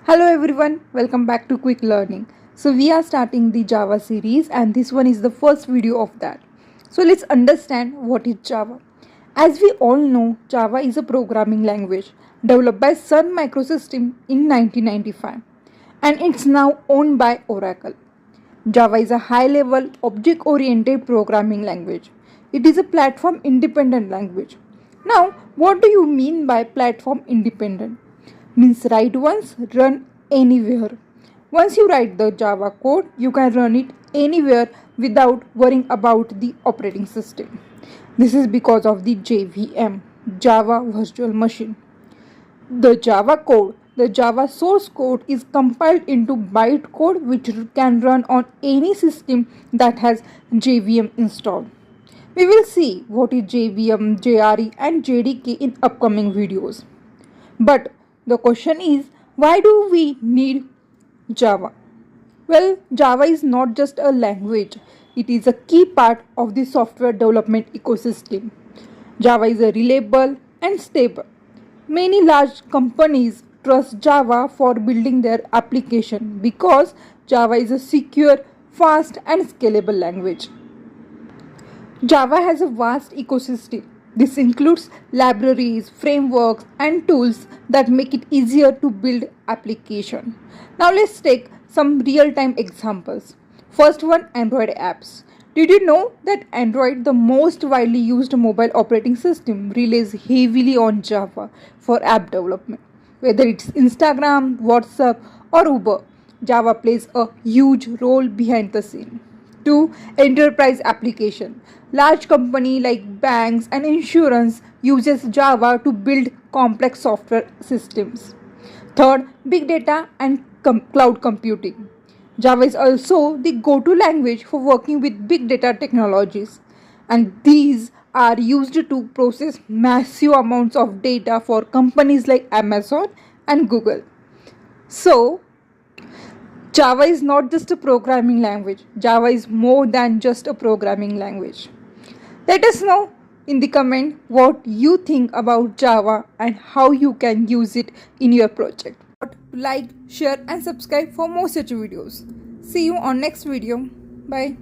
Hello everyone, welcome back to Quick Learning. So we are starting the Java series and this one is the first video of that. So let's understand what is Java. As we all know, Java is a programming language developed by Sun Microsystems in 1995 and it's now owned by Oracle. Java is a high-level object-oriented programming language. It is a platform-independent language. Now, what do you mean by platform-independent? Means write once, run anywhere. Once you write the Java code, you can run it anywhere without worrying about the operating system. This is because of the JVM, Java Virtual Machine. The Java source code is compiled into bytecode which can run on any system that has JVM installed. We will see what is JVM, JRE and JDK in upcoming videos. But the question is, why do we need Java? Well, Java is not just a language, it is a key part of the software development ecosystem. Java is a reliable and stable. Many large companies trust Java for building their application because Java is a secure, fast and scalable language. Java has a vast ecosystem. This includes libraries, frameworks, and tools that make it easier to build applications. Now let's take some real-time examples. First one, Android apps. Did you know that Android, the most widely used mobile operating system, relies heavily on Java for app development? Whether it's Instagram, WhatsApp, or Uber, Java plays a huge role behind the scene. 2. Enterprise application. Large company like banks and insurance uses Java to build complex software systems. Third, big data and cloud computing. Java is also the go-to language for working with big data technologies, and these are used to process massive amounts of data for companies like Amazon and Google. So, Java is not just a programming language. Java is more than just a programming language. Let us know in the comment what you think about Java and how you can use it in your project. Like, share and subscribe for more such videos. See you on next video. Bye.